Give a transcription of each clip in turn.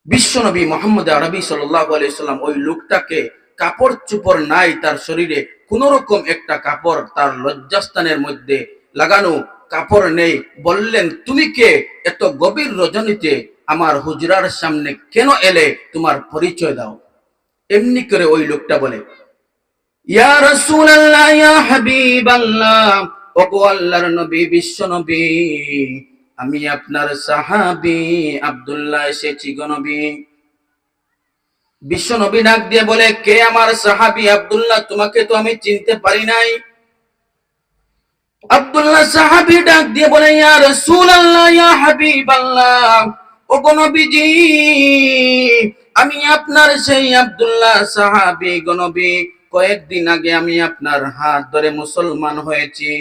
বিশ্বনবী মুহাম্মদ আরবি সাল্লাল্লাহু আলাইহি সাল্লাম ওই লোকটাকে কাপড় চোপড় নাই, তার শরীরে কোন রকম একটা কাপড়, তার লজ্জাস্থানের মধ্যে লাগানো কাপড় নেই। বললেন, তুমি কে? এত গভীর রজনীতে আমার হুজরার সামনে কেন এলে? তোমার পরিচয় দাও। এমনি করে ওই লোকটা বলে, ইয়া রাসূলুল্লাহ, ইয়া হাবিবাল্লাহ, ওগো আল্লাহর নবী, বিশ্ব নবী, আমি আপনার সাহাবী আব্দুল্লাহ এসেছি গো নবী। বিশ্ব নবী ডাক দিয়ে বলে, কে আমার সাহাবী আব্দুল্লাহ? তোমাকে তো আমি চিনতে পারি নাই। আব্দুল্লাহ সাহাবী ডাক দিয়ে বলে, ইয়া রাসূলুল্লাহ, ইয়া হাবিবাল্লাহ, ওগো নবীজি, আমি আপনার সেই আব্দুল্লাহ সাহাবী গো নবী। কয়েকদিন আগে আমি আপনার হাত ধরে মুসলমান হয়েছি।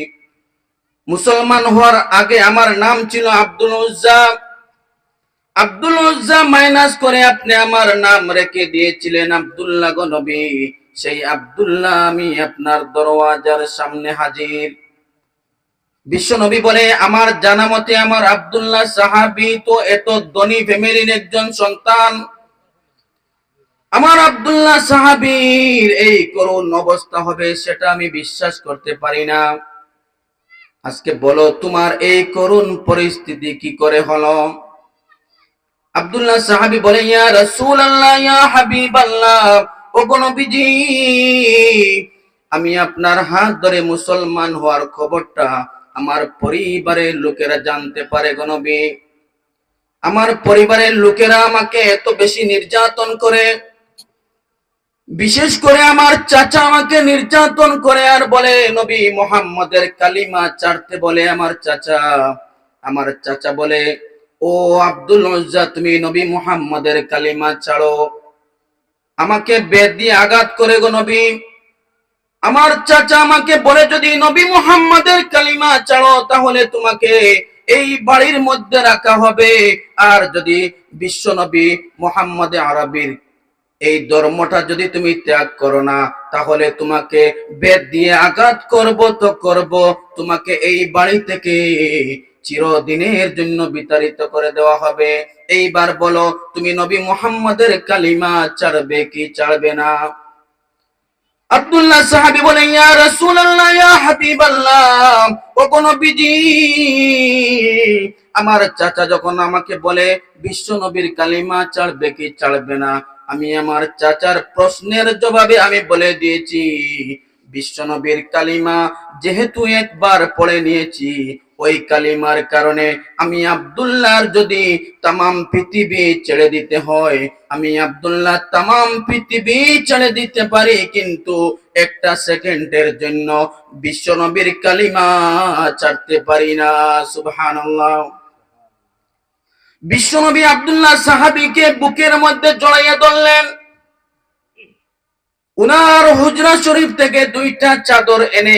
মুসলমান হওয়ার আগে আমার নাম ছিল আব্দুল উজ্জা। আব্দুল উজ্জা মাইনাস করে আপনি আমার নাম রেখে দিয়েছিলেন আব্দুল্লাহ গো নবী। সেই আব্দুল্লাহ আমি আপনার দরওয়াজার সামনে হাজির। বিশ্ব নবী বলে, আমার জানা মতে আমার আব্দুল্লাহ সাহাবী তো এত ধনী ফ্যামিলির একজন সন্তান। আমার আব্দুল্লাহ সাহাবীর এই করুণ অবস্থা হবে সেটা আমি বিশ্বাস করতে পারি না। আজকে বলো, তোমার এই করুণ পরিস্থিতি কি করে হলো? আব্দুল্লাহ সাহাবী বলে, ইয়া রাসূলুল্লাহ, ইয়া হাবিবাল্লাহ, ওগো নবীজি, আমি আপনার হাত ধরে মুসলমান হওয়ার খবরটা আমার পরিবারের লোকেরা জানতে পারে গো নবী। আমার পরিবারের লোকেরা আমাকে এত বেশি নির্যাতন করে, বিশেষ করে আমার চাচা আমাকে নির্যাতন করে আর বলে নবী মুহাম্মদের কালিমা ছাড়তে বলে। আমার চাচা বলে, ও আব্দুল উজ্জা, তুমি নবী মুহাম্মদের কালিমা ছাড়ো। আমাকে বেত দিয়ে আঘাত করে গো নবী। আমার চাচা আমাকে বলে, যদি নবী মুহাম্মদের কালিমা ছাড়ো তাহলে তোমাকে এই বাড়ির মধ্যে রাখা হবে, আর যদি বিশ্ব নবী মুহাম্মদ আরবির এই ধর্মটা যদি তুমি ত্যাগ করো না, তাহলে তোমাকে বেত দিয়ে আঘাত করব তো করব, তোমাকে এই বাড়ি থেকে চিরদিনের জন্য বিতাড়িত করে দেওয়া হবে। এইবার বলো, তুমি নবী মুহাম্মদের কালিমা ছাড়বে কি ছাড়বে না? আব্দুল্লাহ সাহাবী বলেন, ইয়া রাসূলুল্লাহ, ইয়া হাবিবাল্লাহ, ওগো নবীজি, আমার চাচা যখন আমাকে বলে বিশ্ব নবীর কালিমা ছাড়বে কি ছাড়বে না, আমি আমার চাচার প্রশ্নের জবাবে আমি বলে দিয়েছি, বিশ্ব নবীর কালিমা যেহেতু একবার পড়ে নিয়েছি, ওই কালিমার কারণে আমি আব্দুল্লাহর যদি তামাম পৃথিবী ছেড়ে দিতে হয়, আমি আব্দুল্লাহ তামাম পৃথিবী ছেড়ে দিতে পারি, কিন্তু একটা সেকেন্ডের জন্য বিশ্ব নবীর কালিমা ছাড়তে পারি না। সুবহানাল্লাহ। বিশ্ব নবী আব্দুল্লাহ সাহাবীকে বুকের মধ্যে জড়াইয়া ধরলেন। উনার হুজরা শরীফ থেকে দুইটা চাদর এনে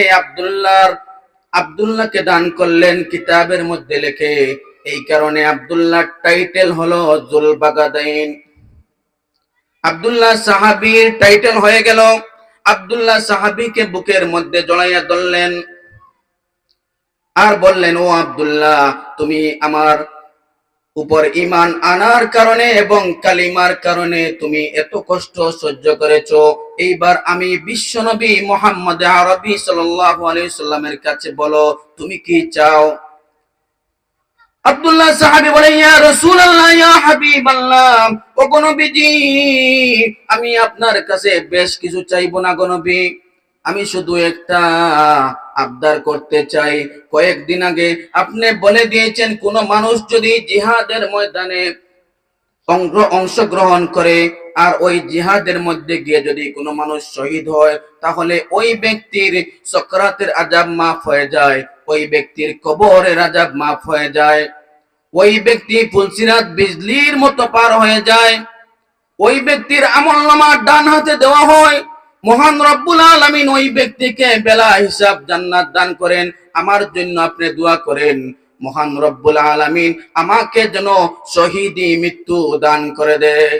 আব্দুল্লাহকে দান করলেন কিতাবের মধ্যে লেখে। এই কারণে আব্দুল্লাহর টাইটেল হলো জুলবাগাদাইন। আব্দুল্লাহ সাহাবীর টাইটেল হয়ে গেল। আব্দুল্লাহ সাহাবীকে বুকের মধ্যে জড়াইয়া ধরলেন আর বললেন, ও আব্দুল্লাহ, তুমি আমার উপর ঈমান আনার কারণে এবং কালিমার কারণে তুমি এত কষ্ট সহ্য করেছো। এইবার আমি বিশ্বনবী মুহাম্মদ আরবি সাল্লাল্লাহু আলাইহি সাল্লামের কাছে বলো, তুমি কি চাও? আব্দুল্লাহ সাহাবী বলে, ইয়া রাসূলুল্লাহ, ইয়া হাবিবাল্লাহ, ওগো নবীজি, আমি আপনার কাছে বেশ কিছু চাইবো না গো নবী, আমি শুধু একটা আবদার করতে চাই। কয়েকদিন আগে আপনি বলে দিয়েছেন, কোন মানুষ যদি জিহাদের ময়দানে অংশগ্রহণ করে আর ওই জিহাদের মধ্যে গিয়ে যদি কোনো মানুষ শহীদ হয়, তাহলে ওই ব্যক্তির সকরাতের আযাব মাফ হয়ে যায়, ওই ব্যক্তির কবরের আযাব মাফ হয়ে যায়, ওই ব্যক্তি ফুলসিরাত বিজলির মতো পার হয়ে যায়, ওই ব্যক্তির আমলনামা ডান হাতে দেওয়া হয়, মহান রব্বুল আলামিন ওই ব্যক্তিকে বেলা হিসাব জান্নাত দান করেন। আমার জন্য আপনি দোয়া করেন, মহান রব্বুল আলামিন আমাকে যেন শহীদি মৃত্যু দান করে দেয়।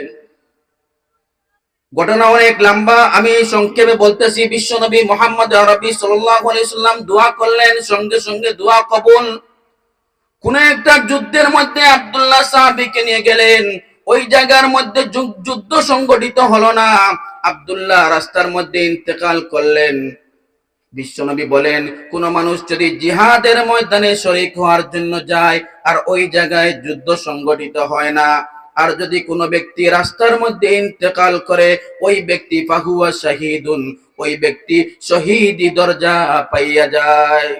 ঘটনা অনেক লম্বা, আমি সংক্ষেপে বলতেছি। বিশ্বনবী মুহাম্মদ আরবি সাল্লাল্লাহু আলাইহি সাল্লাম দোয়া করলেন, সঙ্গে সঙ্গে দোয়া কবুল। কোন একটা যুদ্ধের মধ্যে আব্দুল্লাহ সাহাবীকে নিয়ে গেলেন। ওই জায়গার মধ্যে যুদ্ধ সংগঠিত হলো না, আব্দুল্লাহ রাস্তার মধ্যে ইন্তেকাল করলেন। বিশ্বনবী বলেন, কোন মানুষ যদি জিহাদের ময়দানে শরীক হওয়ার জন্য যায় আর ওই জায়গায় যুদ্ধ সংগঠিত হয় না, আর যদি কোনো ব্যক্তি রাস্তার মধ্যে ইন্তেকাল করে, ওই ব্যক্তি ফাহুয়া শাহীদুন, ওই ব্যক্তি শহীদি দরজা পাইয়া যায়।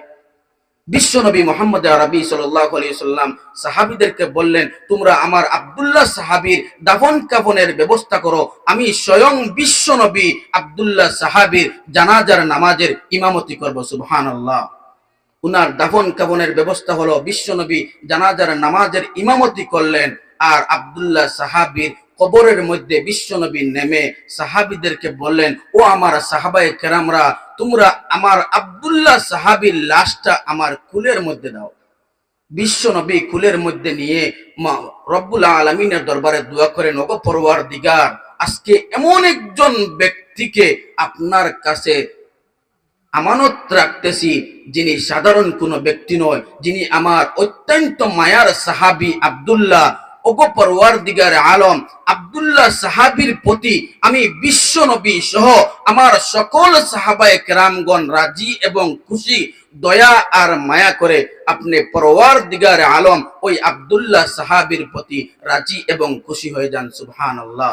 বিশ্বনবী মুহাম্মদ আরবি সাল্লাল্লাহু আলাইহি সাল্লাম সাহাবীদেরকে বললেন, তোমরা আমার আব্দুল্লাহ সাহাবীর দাফন কাফনের ব্যবস্থা করো, আমি স্বয়ং বিশ্বনবী আব্দুল্লাহ সাহাবীর জানাজার নামাজের ইমামতি করব। সুবহানাল্লাহ। উনার দাফন কাফনের ব্যবস্থা হলো, বিশ্বনবী জানাজার নামাজের ইমামতি করলেন, আর আব্দুল্লাহ সাহাবীর কবরের মধ্যে বিশ্বনবী নেমে সাহাবীদেরকে বললেন, ও আমার সাহাবায়ে কেরামরা, তোমরা আমার আব্দুল্লাহ সাহাবীর লাশটা আমার কুলের মধ্যে দাও। বিশ্বনবী কুলের মধ্যে নিয়ে রব্বুল আলামিনের দরবারে দোয়া করেন, ওগো পরওয়ারদিগার, আজকে এমন একজন ব্যক্তিকে আপনার কাছে আমানত রাখতেছি, যিনি সাধারণ কোনো ব্যক্তি নয়, যিনি আমার অত্যন্ত মায়ার সাহাবী আব্দুল্লাহ। ওগো পরওয়ারদিগার আলম, আব্দুল্লাহ সাহাবীর প্রতি আমি বিশ্বনবী সহ আমার সকল সাহাবায়ে কেরামগণ রাজি এবং খুশি, দয়া আর মায়া করে আপনি পরওয়ারদিগার আলম ওই আব্দুল্লাহ সাহাবীর প্রতি রাজি এবং খুশি হয়ে যান। সুবহানাল্লাহ।